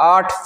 8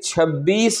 26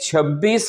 26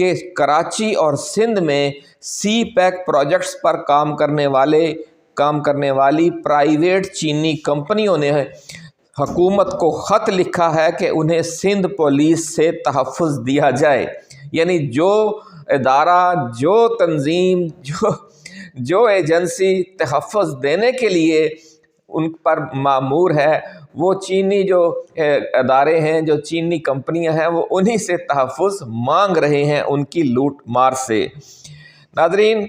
کہ کراچی اور سندھ میں سی پیک پروجیکٹس پر کام کرنے والی پرائیویٹ چینی کمپنیوں نے حکومت کو خط لکھا ہے کہ انہیں سندھ پولیس سے تحفظ دیا جائے. یعنی جو ادارہ، جو تنظیم، جو ایجنسی تحفظ دینے کے لیے ان پر مامور ہے، وہ چینی جو ادارے ہیں، جو چینی کمپنیاں ہیں، وہ انہی سے تحفظ مانگ رہے ہیں ان کی لوٹ مار سے. ناظرین،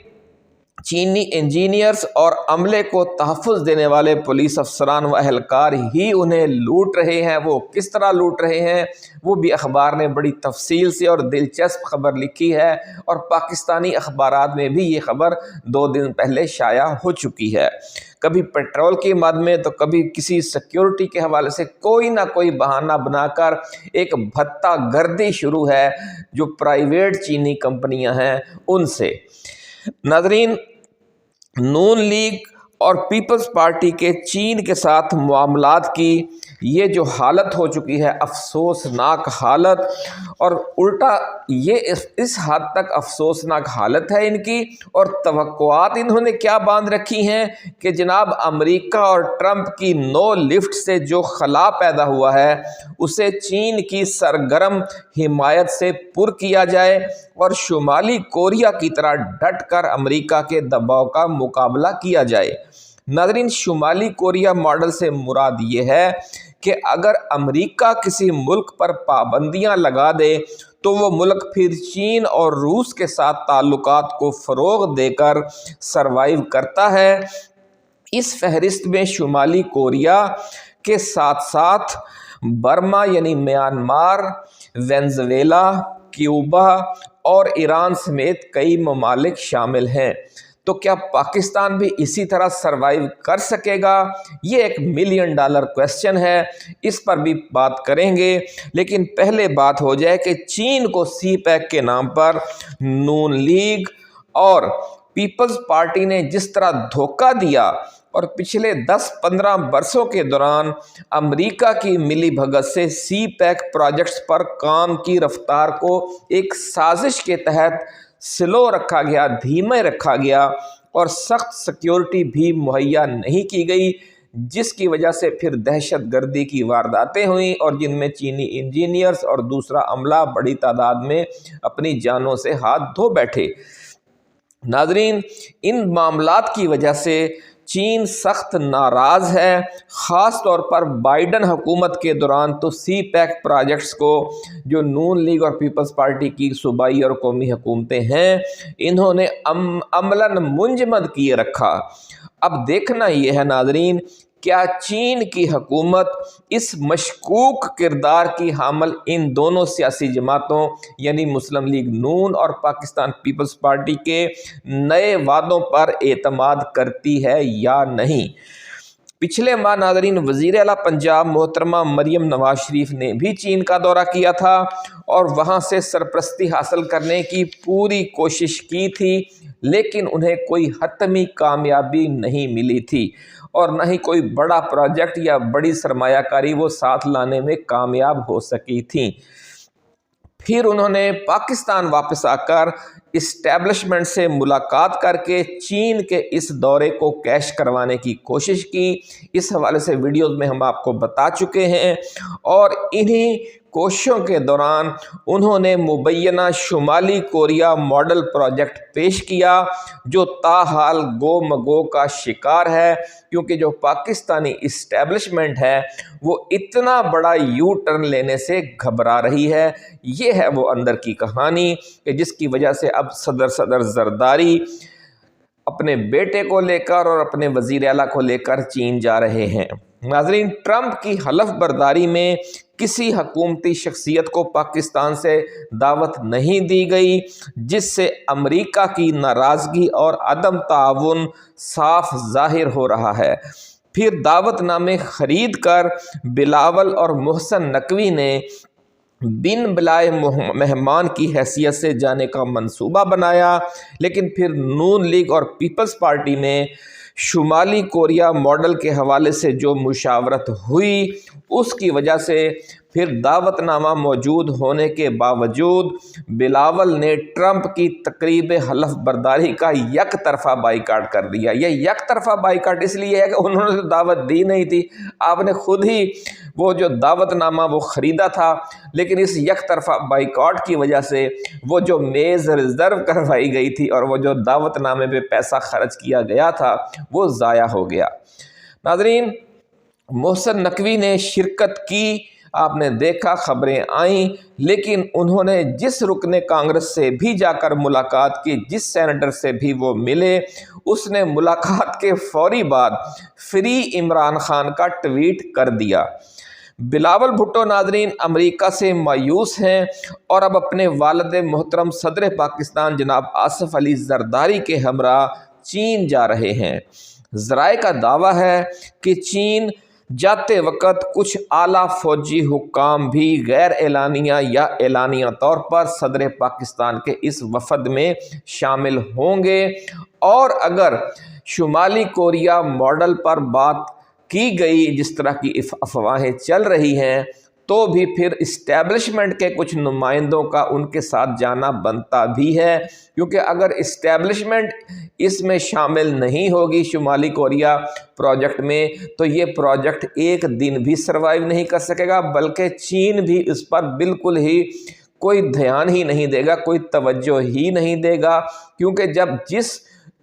چینی انجینئرز اور عملے کو تحفظ دینے والے پولیس افسران و اہلکار ہی انہیں لوٹ رہے ہیں. وہ کس طرح لوٹ رہے ہیں وہ بھی اخبار نے بڑی تفصیل سے اور دلچسپ خبر لکھی ہے، اور پاکستانی اخبارات میں بھی یہ خبر 2 دن پہلے شائع ہو چکی ہے. کبھی پیٹرول کی مد میں تو کبھی کسی سیکیورٹی کے حوالے سے کوئی نہ کوئی بہانہ بنا کر ایک بھتہ گردی شروع ہے جو پرائیویٹ چینی کمپنیاں ہیں ان سے. ناظرین، نون لیگ اور پیپلز پارٹی کے چین کے ساتھ معاملات کی یہ جو حالت ہو چکی ہے، افسوسناک حالت، اور الٹا یہ اس حد تک افسوسناک حالت ہے ان کی، اور توقعات انہوں نے کیا باندھ رکھی ہیں کہ جناب امریکہ اور ٹرمپ کی نو لفٹ سے جو خلا پیدا ہوا ہے اسے چین کی سرگرم حمایت سے پر کیا جائے اور شمالی کوریا کی طرح ڈٹ کر امریکہ کے دباؤ کا مقابلہ کیا جائے. ناظرین، شمالی کوریا ماڈل سے مراد یہ ہے کہ اگر امریکہ کسی ملک پر پابندیاں لگا دے تو وہ ملک پھر چین اور روس کے ساتھ تعلقات کو فروغ دے کر سروائیو کرتا ہے. اس فہرست میں شمالی کوریا کے ساتھ ساتھ برما یعنی میانمار، وینزویلا، کیوبا اور ایران سمیت کئی ممالک شامل ہیں. تو کیا پاکستان بھی اسی طرح سروائیو کر سکے گا؟ یہ ایک $1 ملین کویسچن ہے، اس پر بھی بات کریں گے. لیکن پہلے بات ہو جائے کہ چین کو سی پیک کے نام پر نون لیگ اور پیپلز پارٹی نے جس طرح دھوکہ دیا اور پچھلے 10-15 برسوں کے دوران امریکہ کی ملی بھگت سے سی پیک پروجیکٹس پر کام کی رفتار کو ایک سازش کے تحت سلو رکھا گیا، دھیمے رکھا گیا، اور سخت سیکیورٹی بھی مہیا نہیں کی گئی، جس کی وجہ سے پھر دہشت گردی کی وارداتیں ہوئیں اور جن میں چینی انجینئرز اور دوسرا عملہ بڑی تعداد میں اپنی جانوں سے ہاتھ دھو بیٹھے. ناظرین، ان معاملات کی وجہ سے چین سخت ناراض ہے. خاص طور پر بائیڈن حکومت کے دوران تو سی پیک پروجیکٹس کو جو نون لیگ اور پیپلز پارٹی کی صوبائی اور قومی حکومتیں ہیں انہوں نے عملاً منجمد کیے رکھا. اب دیکھنا یہ ہے ناظرین، کیا چین کی حکومت اس مشکوک کردار کی حامل ان دونوں سیاسی جماعتوں یعنی مسلم لیگ نون اور پاکستان پیپلز پارٹی کے نئے وعدوں پر اعتماد کرتی ہے یا نہیں؟ پچھلے ماہ ناظرین وزیر اعلیٰ پنجاب محترمہ مریم نواز شریف نے بھی چین کا دورہ کیا تھا اور وہاں سے سرپرستی حاصل کرنے کی پوری کوشش کی تھی، لیکن انہیں کوئی حتمی کامیابی نہیں ملی تھی اور نہ ہی کوئی بڑا پروجیکٹ یا بڑی سرمایہ کاری وہ ساتھ لانے میں کامیاب ہو سکی تھیں. پھر انہوں نے پاکستان واپس آ کر اسٹیبلشمنٹ سے ملاقات کر کے چین کے اس دورے کو کیش کروانے کی کوشش کی. اس حوالے سے ویڈیوز میں ہم آپ کو بتا چکے ہیں، اور انہی کوششوں کے دوران انہوں نے مبینہ شمالی کوریا ماڈل پروجیکٹ پیش کیا جو تاحال گو مگو کا شکار ہے، کیونکہ جو پاکستانی اسٹیبلشمنٹ ہے وہ اتنا بڑا یو ٹرن لینے سے گھبرا رہی ہے. یہ ہے وہ اندر کی کہانی کہ جس کی وجہ سے اب صدر زرداری اپنے بیٹے کو لے کر اور اپنے وزیر اعلیٰ کو لے کر چین جا رہے ہیں. ناظرین، ٹرمپ کی حلف برداری میں کسی حکومتی شخصیت کو پاکستان سے دعوت نہیں دی گئی، جس سے امریکہ کی ناراضگی اور عدم تعاون صاف ظاہر ہو رہا ہے. پھر دعوت نامے خرید کر بلاول اور محسن نقوی نے بن بلائے مہمان کی حیثیت سے جانے کا منصوبہ بنایا، لیکن پھر نون لیگ اور پیپلز پارٹی میں شمالی کوریا ماڈل کے حوالے سے جو مشاورت ہوئی اس کی وجہ سے پھر دعوت نامہ موجود ہونے کے باوجود بلاول نے ٹرمپ کی تقریب حلف برداری کا یک طرفہ بائیکاٹ کر دیا۔ یہ یک طرفہ بائیکاٹ اس لیے ہے کہ انہوں نے دعوت دی نہیں تھی، آپ نے خود ہی وہ جو دعوت نامہ وہ خریدا تھا، لیکن اس یک طرفہ بائیکاٹ کی وجہ سے وہ جو میز ریزرو کروائی گئی تھی اور وہ جو دعوت نامے پہ پیسہ خرچ کیا گیا تھا وہ ضائع ہو گیا۔ ناظرین، محسن نقوی نے شرکت کی، آپ نے دیکھا خبریں آئیں، لیکن انہوں نے جس رکن کانگریس سے بھی جا کر ملاقات کی، جس سینیٹر سے بھی وہ ملے، اس نے ملاقات کے فوری بعد فری عمران خان کا ٹویٹ کر دیا۔ بلاول بھٹو ناظرین امریکہ سے مایوس ہیں اور اب اپنے والد محترم صدر پاکستان جناب آصف علی زرداری کے ہمراہ چین جا رہے ہیں۔ ذرائع کا دعویٰ ہے کہ چین جاتے وقت کچھ اعلیٰ فوجی حکام بھی غیر اعلانیہ یا اعلانیہ طور پر صدر پاکستان کے اس وفد میں شامل ہوں گے، اور اگر شمالی کوریا ماڈل پر بات کی گئی جس طرح کی افواہیں چل رہی ہیں تو بھی پھر اسٹیبلشمنٹ کے کچھ نمائندوں کا ان کے ساتھ جانا بنتا بھی ہے، کیونکہ اگر اسٹیبلشمنٹ اس میں شامل نہیں ہوگی شمالی کوریا پروجیکٹ میں تو یہ پروجیکٹ ایک دن بھی سروائیو نہیں کر سکے گا، بلکہ چین بھی اس پر بالکل ہی کوئی دھیان ہی نہیں دے گا، کوئی توجہ ہی نہیں دے گا،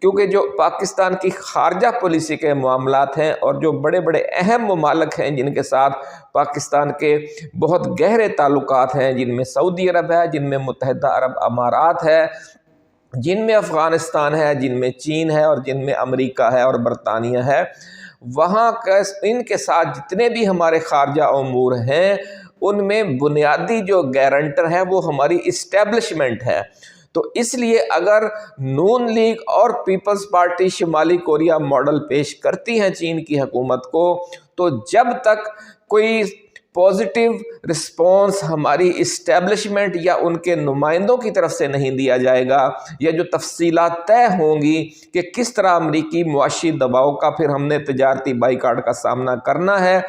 کیونکہ جو پاکستان کی خارجہ پالیسی کے معاملات ہیں اور جو بڑے بڑے اہم ممالک ہیں جن کے ساتھ پاکستان کے بہت گہرے تعلقات ہیں، جن میں سعودی عرب ہے، جن میں متحدہ عرب امارات ہے، جن میں افغانستان ہے، جن میں چین ہے اور جن میں امریکہ ہے اور برطانیہ ہے، وہاں ان کے ساتھ جتنے بھی ہمارے خارجہ امور ہیں ان میں بنیادی جو گارنٹر ہے وہ ہماری اسٹیبلشمنٹ ہے۔ تو اس لیے اگر نون لیگ اور پیپلز پارٹی شمالی کوریا ماڈل پیش کرتی ہیں چین کی حکومت کو، تو جب تک کوئی پازیٹیو رسپانس ہماری اسٹیبلشمنٹ یا ان کے نمائندوں کی طرف سے نہیں دیا جائے گا، یا جو تفصیلات طے ہوں گی کہ کس طرح امریکی معاشی دباؤ کا پھر ہم نے تجارتی بائیکاٹ کا سامنا کرنا ہے،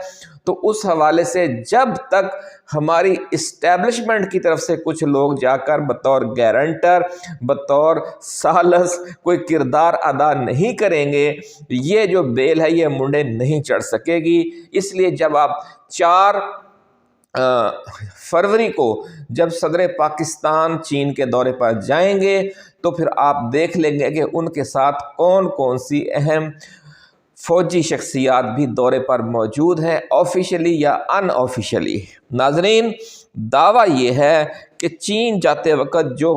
تو اس حوالے سے جب تک ہماری اسٹیبلشمنٹ کی طرف سے کچھ لوگ جا کر بطور گارنٹر، بطور ثالث کوئی کردار ادا نہیں کریں گے، یہ جو بیل ہے یہ منڈے نہیں چڑھ سکے گی۔ اس لیے جب آپ 4 فروری کو جب صدر پاکستان چین کے دورے پر جائیں گے تو پھر آپ دیکھ لیں گے کہ ان کے ساتھ کون کون سی اہم فوجی شخصیات بھی دورے پر موجود ہیں، آفیشلی یا ان آفیشلی۔ ناظرین، دعویٰ یہ ہے کہ چین جاتے وقت جو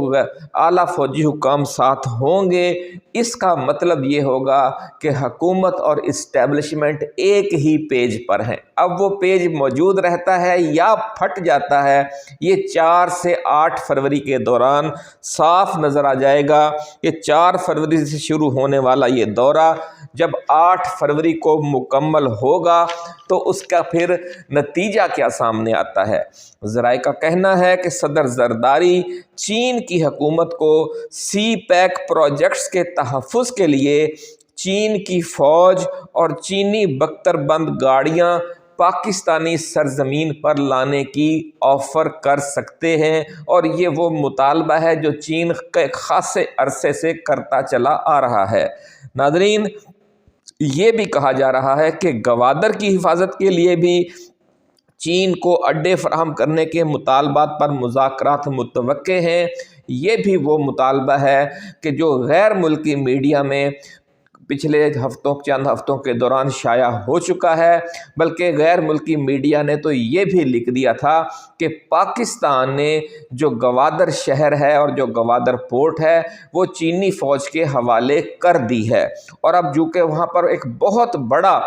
اعلیٰ فوجی حکام ساتھ ہوں گے، اس کا مطلب یہ ہوگا کہ حکومت اور اسٹیبلشمنٹ ایک ہی پیج پر ہیں۔ اب وہ پیج موجود رہتا ہے یا پھٹ جاتا ہے، یہ 4 سے 8 فروری کے دوران صاف نظر آ جائے گا کہ 4 فروری سے شروع ہونے والا یہ دورہ جب 8 فروری کو مکمل ہوگا تو اس کا پھر نتیجہ کیا سامنے آتا ہے۔ ذرائع کا کہنا ہے کہ صدر زرداری چین کی حکومت کو سی پیک پروجیکٹس کے تحفظ کے لیے چین کی فوج اور چینی بختر بند گاڑیاں پاکستانی سرزمین پر لانے کی آفر کر سکتے ہیں، اور یہ وہ مطالبہ ہے جو چین کے خاصے عرصے سے کرتا چلا آ رہا ہے۔ ناظرین، یہ بھی کہا جا رہا ہے کہ گوادر کی حفاظت کے لیے بھی چین کو اڈے فراہم کرنے کے مطالبات پر مذاکرات متوقع ہیں۔ یہ بھی وہ مطالبہ ہے کہ جو غیر ملکی میڈیا میں پچھلے چند ہفتوں کے دوران شائع ہو چکا ہے، بلکہ غیر ملکی میڈیا نے تو یہ بھی لکھ دیا تھا کہ پاکستان نے جو گوادر شہر ہے اور جو گوادر پورٹ ہے وہ چینی فوج کے حوالے کر دی ہے، اور اب جو کہ وہاں پر ایک بہت بڑا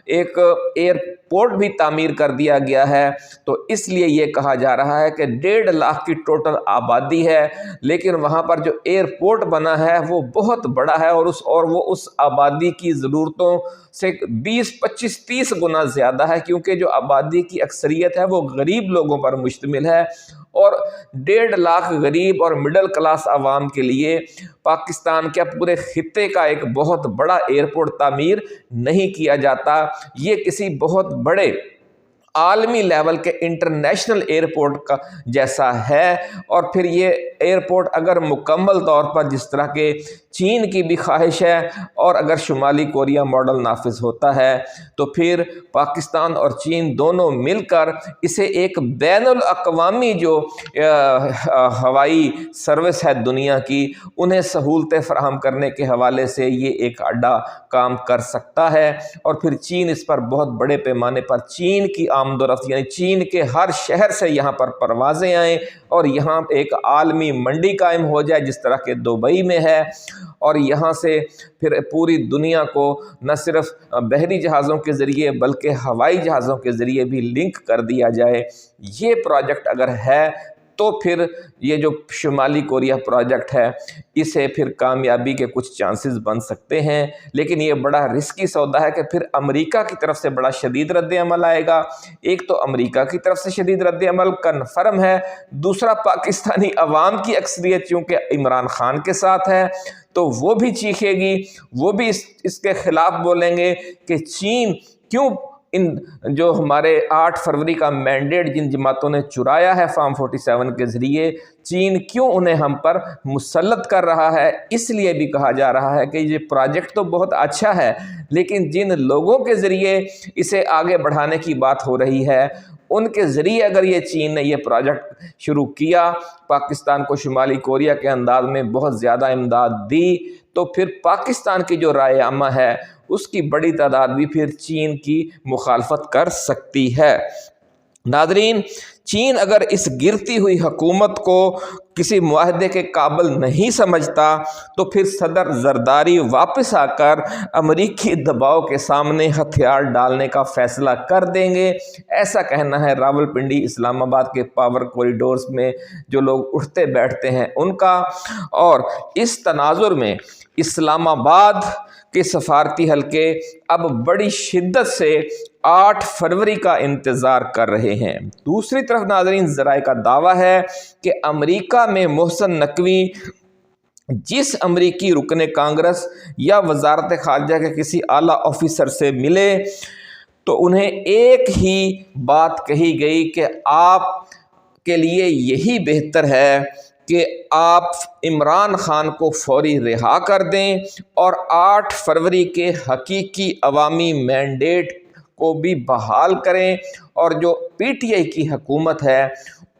ایک ایئرپورٹ بھی تعمیر کر دیا گیا ہے، تو اس لیے یہ کہا جا رہا ہے کہ 1.5 لاکھ کی ٹوٹل آبادی ہے، لیکن وہاں پر جو ایئرپورٹ بنا ہے وہ بہت بڑا ہے اور وہ اس آبادی کی ضرورتوں سے 20، 25، 30 گنا زیادہ ہے، کیونکہ جو آبادی کی اکثریت ہے وہ غریب لوگوں پر مشتمل ہے، اور 1.5 لاکھ غریب اور مڈل کلاس عوام کے لیے پاکستان کے پورے خطے کا ایک بہت بڑا ایئرپورٹ تعمیر نہیں کیا جاتا۔ یہ کسی بہت بڑے عالمی لیول کے انٹرنیشنل ایئرپورٹ کا جیسا ہے، اور پھر یہ ایئرپورٹ اگر مکمل طور پر جس طرح کے چین کی بھی خواہش ہے اور اگر شمالی کوریا ماڈل نافذ ہوتا ہے تو پھر پاکستان اور چین دونوں مل کر اسے ایک بین الاقوامی جو ہوائی سروس ہے دنیا کی، انہیں سہولتیں فراہم کرنے کے حوالے سے یہ ایک اڈا کام کر سکتا ہے، اور پھر چین اس پر بہت بڑے پیمانے پر چین کی آمد و رفت، یعنی چین کے ہر شہر سے یہاں پر پروازیں آئیں اور یہاں ایک عالمی منڈی قائم ہو جائے جس طرح کہ دبئی میں ہے، اور یہاں سے پھر پوری دنیا کو نہ صرف بحری جہازوں کے ذریعے بلکہ ہوائی جہازوں کے ذریعے بھی لنک کر دیا جائے۔ یہ پروجیکٹ اگر ہے تو پھر یہ جو شمالی کوریا پروجیکٹ ہے اسے پھر کامیابی کے کچھ چانسز بن سکتے ہیں، لیکن یہ بڑا رسکی سودا ہے کہ پھر امریکہ کی طرف سے بڑا شدید رد عمل آئے گا۔ ایک تو امریکہ کی طرف سے شدید رد عمل کنفرم ہے، دوسرا پاکستانی عوام کی اکثریت چونکہ عمران خان کے ساتھ ہے تو وہ بھی چیخے گی، وہ بھی اس کے خلاف بولیں گے کہ چین کیوں ان جو ہمارے 8 فروری کا مینڈیٹ جن جماعتوں نے چرایا ہے فارم 47 کے ذریعے، چین کیوں انہیں ہم پر مسلط کر رہا ہے۔ اس لیے بھی کہا جا رہا ہے کہ یہ پروجیکٹ تو بہت اچھا ہے، لیکن جن لوگوں کے ذریعے اسے آگے بڑھانے کی بات ہو رہی ہے ان کے ذریعے اگر یہ چین نے یہ پروجیکٹ شروع کیا، پاکستان کو شمالی کوریا کے انداز میں بہت زیادہ امداد دی، تو پھر پاکستان کی جو رائے عامہ ہے اس کی بڑی تعداد بھی پھر چین کی مخالفت کر سکتی ہے۔ ناظرین، چین اگر اس گرتی ہوئی حکومت کو کسی معاہدے کے قابل نہیں سمجھتا تو پھر صدر زرداری واپس آ کر امریکی دباؤ کے سامنے ہتھیار ڈالنے کا فیصلہ کر دیں گے، ایسا کہنا ہے راولپنڈی اسلام آباد کے پاور کوریڈورز میں جو لوگ اٹھتے بیٹھتے ہیں ان کا۔ اور اس تناظر میں اسلام آباد کے سفارتی حلقے اب بڑی شدت سے 8 فروری کا انتظار کر رہے ہیں۔ دوسری طرف ناظرین، ذرائع کا دعویٰ ہے کہ امریکہ میں محسن نقوی جس امریکی رکن کانگریس یا وزارت خارجہ کے کسی اعلیٰ آفیسر سے ملے تو انہیں ایک ہی بات کہی گئی کہ آپ کے لیے یہی بہتر ہے کہ آپ عمران خان کو فوری رہا کر دیں اور 8 فروری کے حقیقی عوامی مینڈیٹ کو بھی بحال کریں، اور جو پی ٹی آئی کی حکومت ہے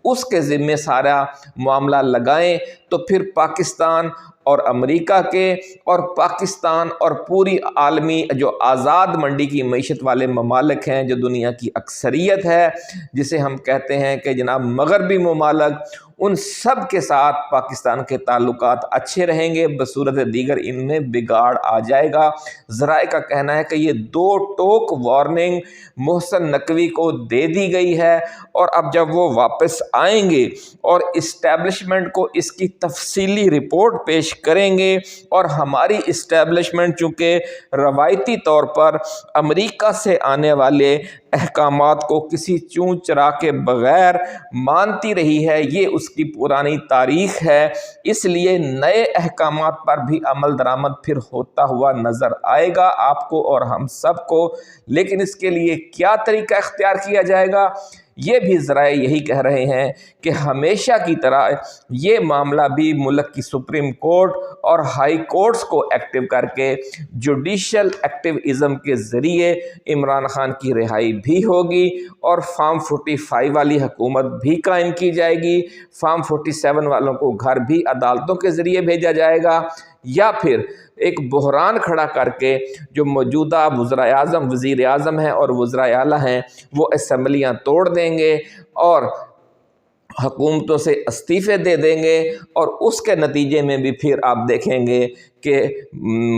اس کے ذمے سارا معاملہ لگائیں، تو پھر پاکستان اور امریکہ کے اور پاکستان اور پوری عالمی جو آزاد منڈی کی معیشت والے ممالک ہیں، جو دنیا کی اکثریت ہے جسے ہم کہتے ہیں کہ جناب مغربی ممالک، ان سب کے ساتھ پاکستان کے تعلقات اچھے رہیں گے، بصورت دیگر ان میں بگاڑ آ جائے گا۔ ذرائع کا کہنا ہے کہ یہ 2 ٹوک وارننگ محسن نقوی کو دے دی گئی ہے، اور اب جب وہ واپس آئیں گے اور اسٹیبلشمنٹ کو اس کی تفصیلی رپورٹ پیش کریں گے، اور ہماری اسٹیبلشمنٹ چونکہ روایتی طور پر امریکہ سے آنے والے احکامات کو کسی چون چرا کے بغیر مانتی رہی ہے، یہ اس کی پرانی تاریخ ہے، اس لیے نئے احکامات پر بھی عمل درآمد پھر ہوتا ہوا نظر آئے گا آپ کو اور ہم سب کو۔ لیکن اس کے لیے کیا طریقہ اختیار کیا جائے گا، یہ بھی ذرائع یہی کہہ رہے ہیں کہ ہمیشہ کی طرح یہ معاملہ بھی ملک کی سپریم کورٹ اور ہائی کورٹس کو ایکٹیو کر کے جوڈیشل ایکٹیویزم کے ذریعے عمران خان کی رہائی بھی ہوگی، اور فارم 45 والی حکومت بھی قائم کی جائے گی، فارم 47 والوں کو گھر بھی عدالتوں کے ذریعے بھیجا جائے گا، یا پھر ایک بحران کھڑا کر کے جو موجودہ وزراء اعظم، وزیر اعظم ہیں اور وزراء اعلیٰ ہیں وہ اسمبلیاں توڑ دیں گے اور حکومتوں سے استعفے دے دیں گے، اور اس کے نتیجے میں بھی پھر آپ دیکھیں گے کہ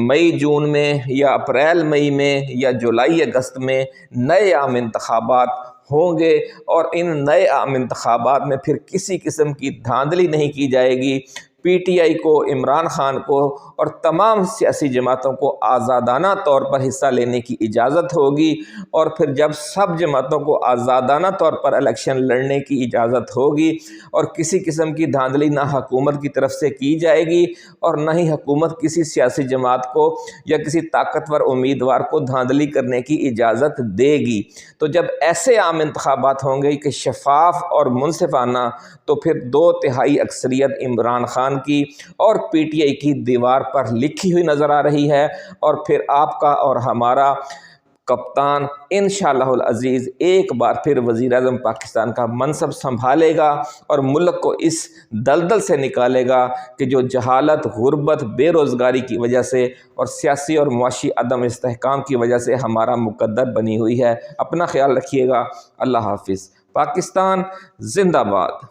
مئی جون میں یا اپریل مئی میں یا جولائی اگست میں نئے عام انتخابات ہوں گے، اور ان نئے عام انتخابات میں پھر کسی قسم کی دھاندلی نہیں کی جائے گی، PTI کو، عمران خان کو اور تمام سیاسی جماعتوں کو آزادانہ طور پر حصہ لینے کی اجازت ہوگی، اور پھر جب سب جماعتوں کو آزادانہ طور پر الیکشن لڑنے کی اجازت ہوگی اور کسی قسم کی دھاندلی نہ حکومت کی طرف سے کی جائے گی اور نہ ہی حکومت کسی سیاسی جماعت کو یا کسی طاقتور امیدوار کو دھاندلی کرنے کی اجازت دے گی، تو جب ایسے عام انتخابات ہوں گے کہ شفاف اور منصفانہ، تو پھر 2/3 اکثریت عمران خان کی اور PTI کی دیوار پر لکھی ہوئی نظر آ رہی ہے، اور پھر آپ کا اور ہمارا کپتان انشاءاللہ العزیز ایک بار پھر وزیر اعظم پاکستان کا منصب سنبھالے گا اور ملک کو اس دلدل سے نکالے گا کہ جو جہالت، غربت، بے روزگاری کی وجہ سے اور سیاسی اور معاشی عدم استحکام کی وجہ سے ہمارا مقدر بنی ہوئی ہے۔ اپنا خیال رکھیے گا۔ اللہ حافظ۔ پاکستان زندہ باد۔